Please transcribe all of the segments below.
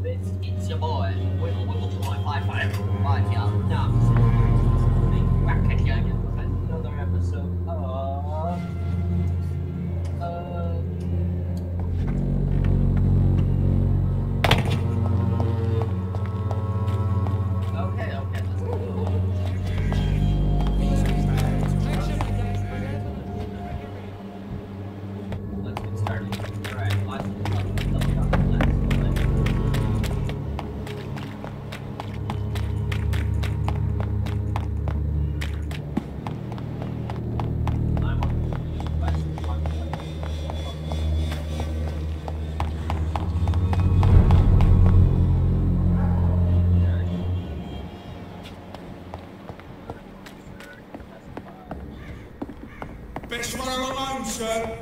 It's your boy, Wiggle Wiggle 555. Yeah, now back again with another episode of okay, let's go. Let's get started. Alright, Best one alone, sir.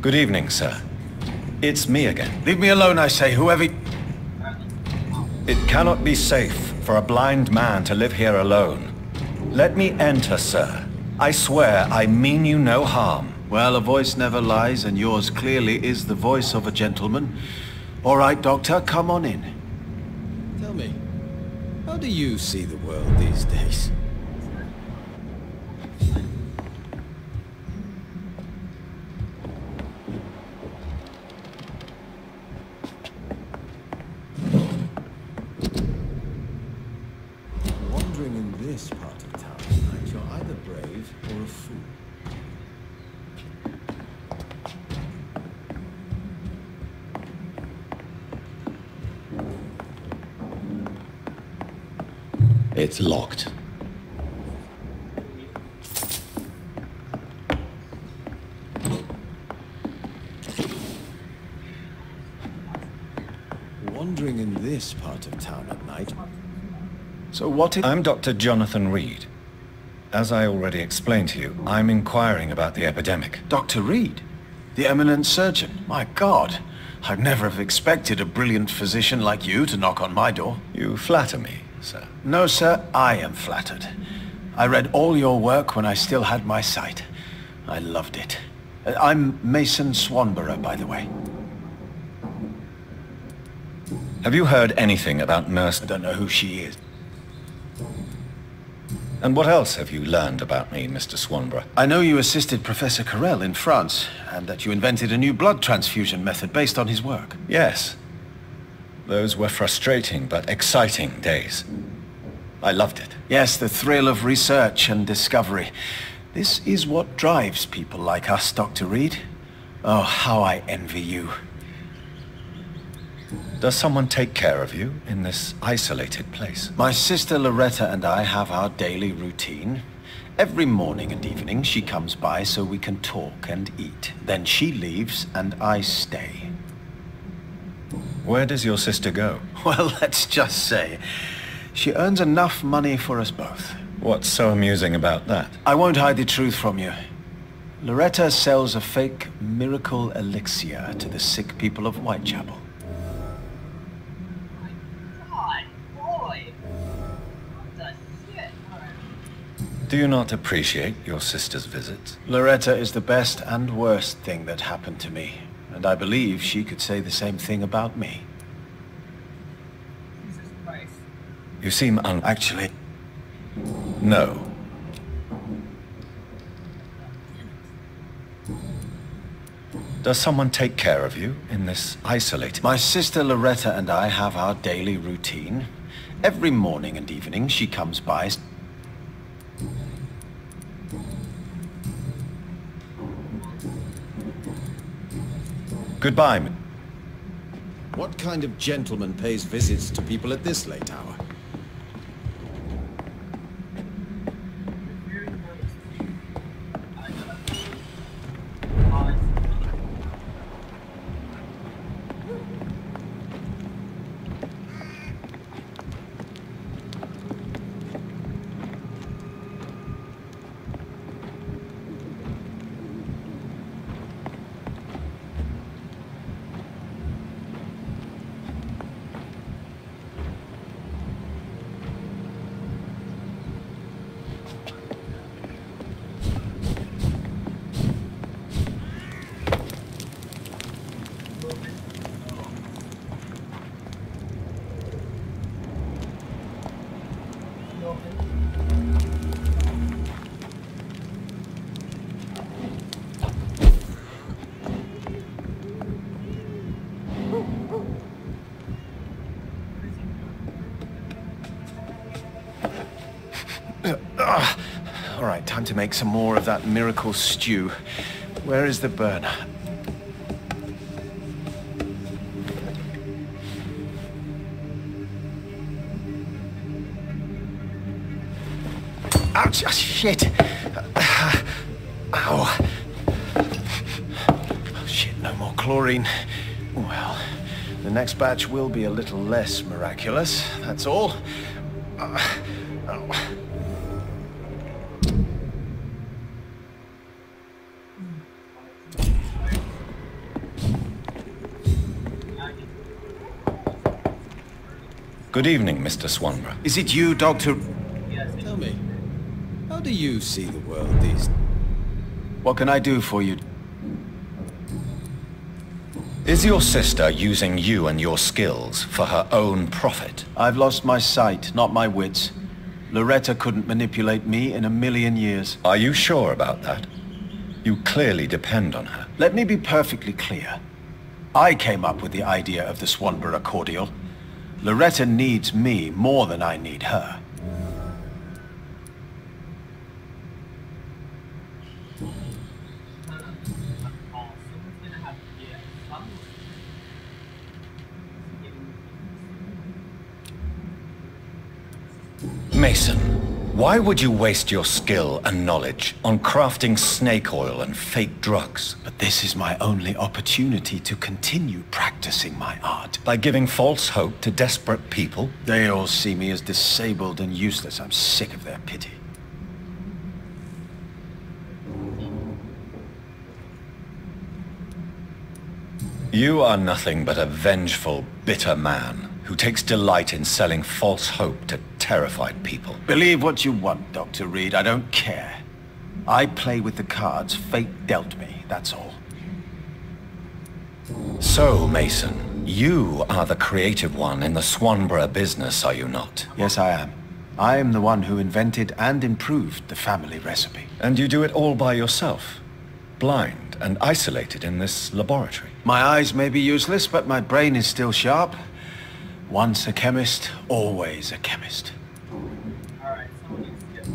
Good evening, sir. It's me again. Leave me alone, I say, whoever... It cannot be safe for a blind man to live here alone. Let me enter, sir. I swear I mean you no harm. Well, a voice never lies, and yours clearly is the voice of a gentleman. All right, Doctor, come on in. Tell me, how do you see the world these days? Wandering in this part of town tonight, you're either brave or a fool. It's locked. Wandering in this part of town at night. So what is... I'm Dr. Jonathan Reed. As I already explained to you, I'm inquiring about the epidemic. Dr. Reed? The eminent surgeon? My God, I'd never have expected a brilliant physician like you to knock on my door. You flatter me, sir. No, sir, I am flattered. I read all your work when I still had my sight. I loved it. I'm Mason Swanborough, by the way. Have you heard anything about Nurse... I don't know who she is. And what else have you learned about me, Mr. Swanborough? I know you assisted Professor Carell in France, and that you invented a new blood transfusion method based on his work. Yes. Those were frustrating but exciting days. I loved it. Yes, the thrill of research and discovery. This is what drives people like us, Dr. Reed. Oh, how I envy you. Does someone take care of you in this isolated place? My sister Loretta and I have our daily routine. Every morning and evening she comes by so we can talk and eat. Then she leaves and I stay. Where does your sister go? Well, let's just say, she earns enough money for us both. What's so amusing about that? I won't hide the truth from you. Loretta sells a fake miracle elixir to the sick people of Whitechapel. God, boy. What the shit? Alright. Do you not appreciate your sister's visits? Loretta is the best and worst thing that happened to me, and I believe she could say the same thing about me. Jesus Christ. You seem Actually, No. Does someone take care of you in this isolated... my sister Loretta and I have our daily routine. Every morning and evening she comes by. Goodbye. What kind of gentleman pays visits to people at this late hour? All right, time to make some more of that miracle stew. Where is the burner? Ouch! Shit! Ow! Oh, shit, no more chlorine. Well, the next batch will be a little less miraculous, that's all. Oh. Good evening, Mr. Swanborough. Is it you, Doctor? Tell me, how do you see the world these days? What can I do for you? Is your sister using you and your skills for her own profit? I've lost my sight, not my wits. Loretta couldn't manipulate me in a million years. Are you sure about that? You clearly depend on her. Let me be perfectly clear. I came up with the idea of the Swanborough cordial. Loretta needs me more than I need her. Mason, why would you waste your skill and knowledge on crafting snake oil and fake drugs? But this is my only opportunity to continue practicing my art. By giving false hope to desperate people? They all see me as disabled and useless. I'm sick of their pity. You are nothing but a vengeful, bitter man who takes delight in selling false hope to terrified people. Believe what you want, Dr. Reed. I don't care. I play with the cards fate dealt me, that's all. So, Mason, you are the creative one in the Swanborough business, are you not? Yes, I am. I am the one who invented and improved the family recipe. And you do it all by yourself? Blind and isolated in this laboratory? My eyes may be useless, but my brain is still sharp. Once a chemist, always a chemist. Alright, someone needs to get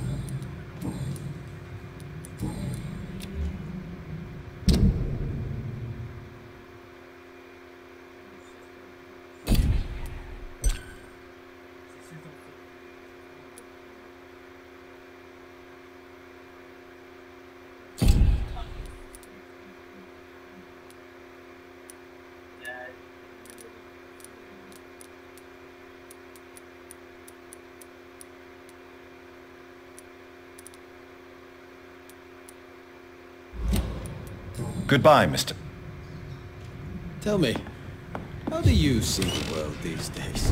Goodbye, Mr. Tell me, how do you see the world these days?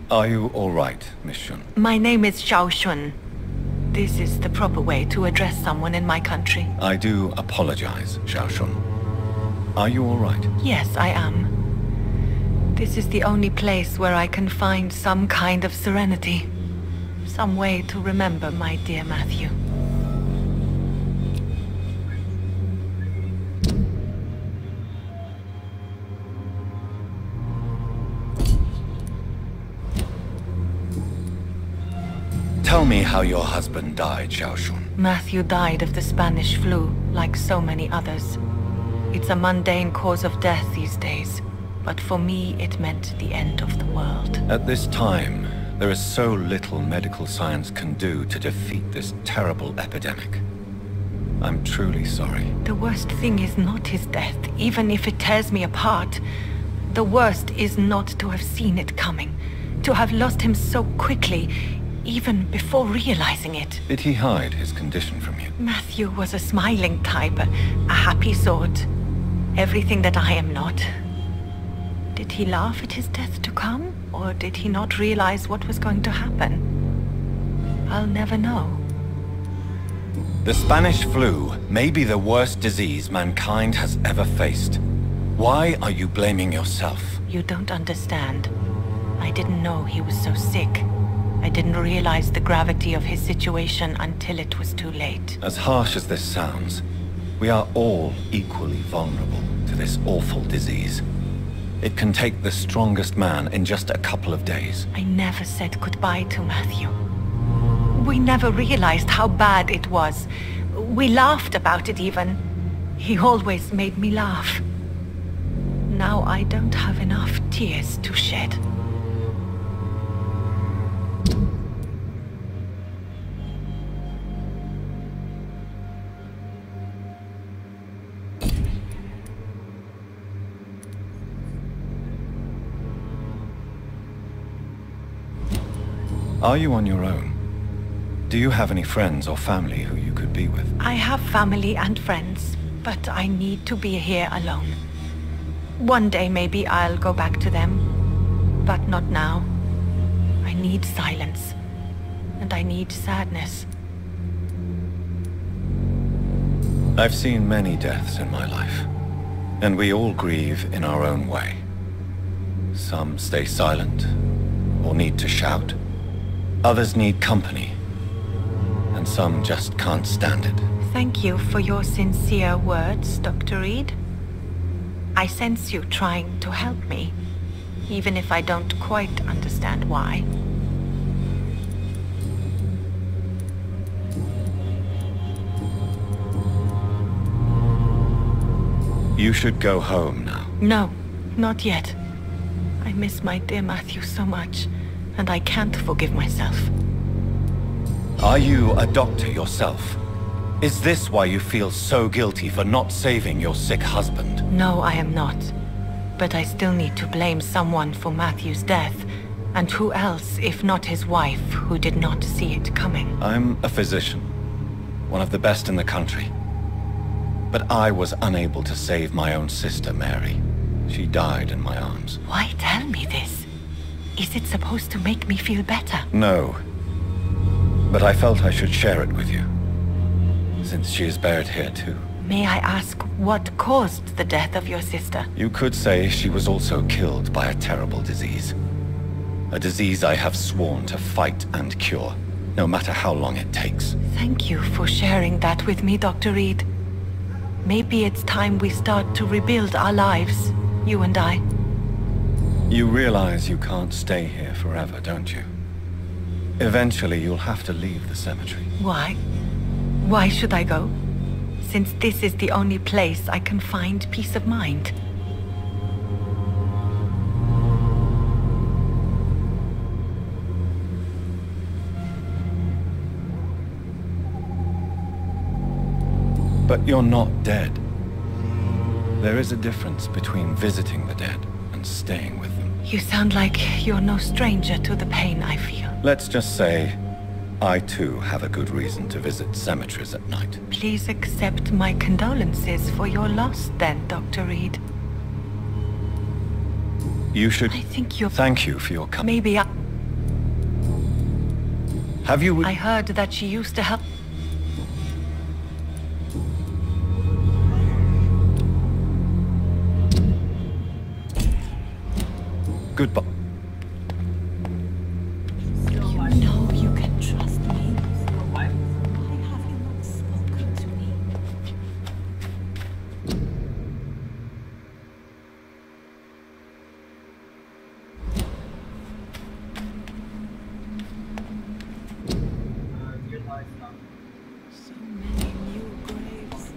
Are you all right, Miss Shun? My name is Xiao Shun. This is the proper way to address someone in my country. I do apologize, Xiao Shun. Are you all right? Yes, I am. This is the only place where I can find some kind of serenity. Some way to remember my dear Matthew. Tell me how your husband died, Xiao Shun. Matthew died of the Spanish flu, like so many others. It's a mundane cause of death these days, but for me it meant the end of the world. At this time, there is so little medical science can do to defeat this terrible epidemic. I'm truly sorry. The worst thing is not his death, even if it tears me apart. The worst is not to have seen it coming, to have lost him so quickly, even before realizing it. Did he hide his condition from you? Matthew was a smiling type, a happy sort. Everything that I am not. Did he laugh at his death to come, or did he not realize what was going to happen? I'll never know. The Spanish flu may be the worst disease mankind has ever faced. Why are you blaming yourself? You don't understand. I didn't know he was so sick. I didn't realize the gravity of his situation until it was too late. As harsh as this sounds, we are all equally vulnerable to this awful disease. It can take the strongest man in just a couple of days. I never said goodbye to Matthew. We never realized how bad it was. We laughed about it even. He always made me laugh. Now I don't have enough tears to shed. Are you on your own? Do you have any friends or family who you could be with? I have family and friends, but I need to be here alone. One day maybe I'll go back to them, but not now. I need silence, and I need sadness. I've seen many deaths in my life, and we all grieve in our own way. Some stay silent, or need to shout. Others need company, and some just can't stand it. Thank you for your sincere words, Dr. Reed. I sense you trying to help me, even if I don't quite understand why. You should go home now. No, not yet. I miss my dear Matthew so much, and I can't forgive myself. Are you a doctor yourself? Is this why you feel so guilty for not saving your sick husband? No, I am not. But I still need to blame someone for Matthew's death. And who else, if not his wife, who did not see it coming? I'm a physician, one of the best in the country. But I was unable to save my own sister, Mary. She died in my arms. Why tell me this? Is it supposed to make me feel better? No. But I felt I should share it with you, since she is buried here too. May I ask what caused the death of your sister? You could say she was also killed by a terrible disease. A disease I have sworn to fight and cure, no matter how long it takes. Thank you for sharing that with me, Dr. Reed. Maybe it's time we start to rebuild our lives, you and I. You realize you can't stay here forever, don't you? Eventually you'll have to leave the cemetery. Why? Why should I go? Since this is the only place I can find peace of mind. But you're not dead. There is a difference between visiting the dead and staying with them. You sound like you're no stranger to the pain I feel. Let's just say, I too have a good reason to visit cemeteries at night. Please accept my condolences for your loss then, Dr. Reed. You should... I think you're... Thank you for your company. Maybe I... Have you... I heard that she used to help... Goodbye. You know you can trust me. Why? Why have you not spoken to me? Your life now. So many new graves.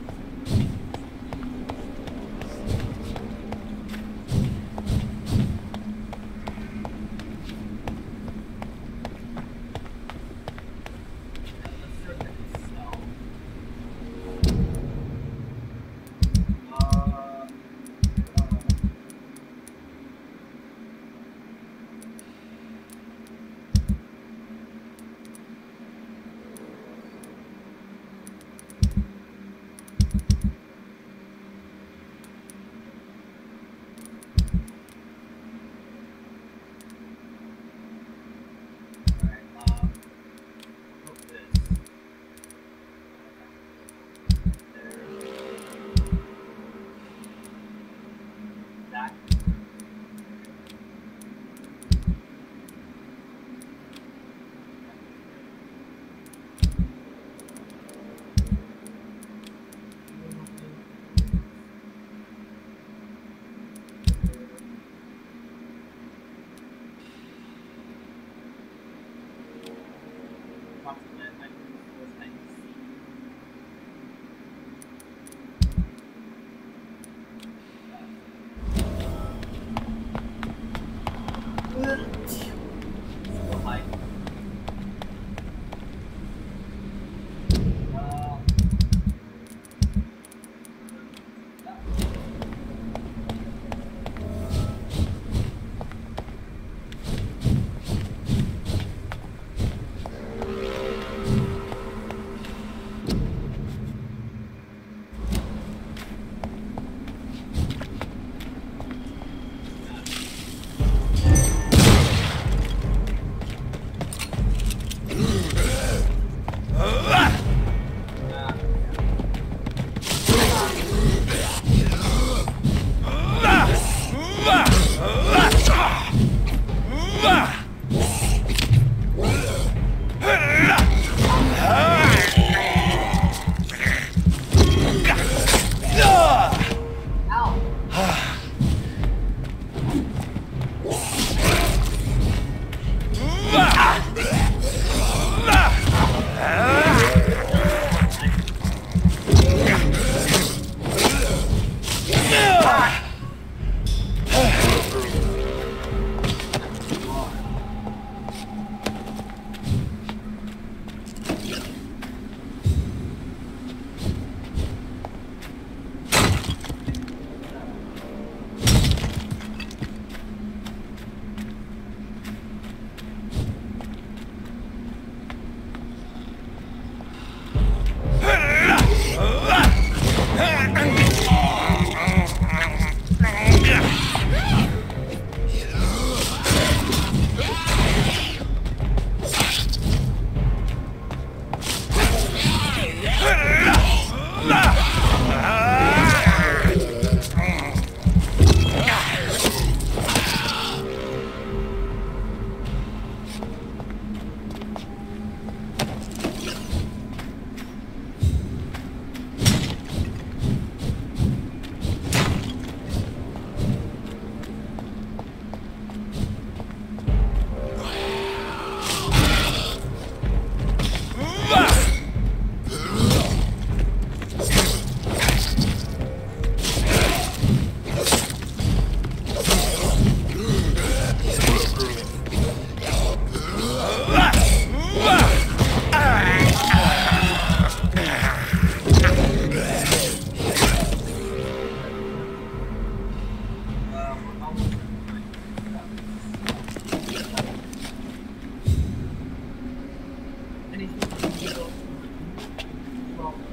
from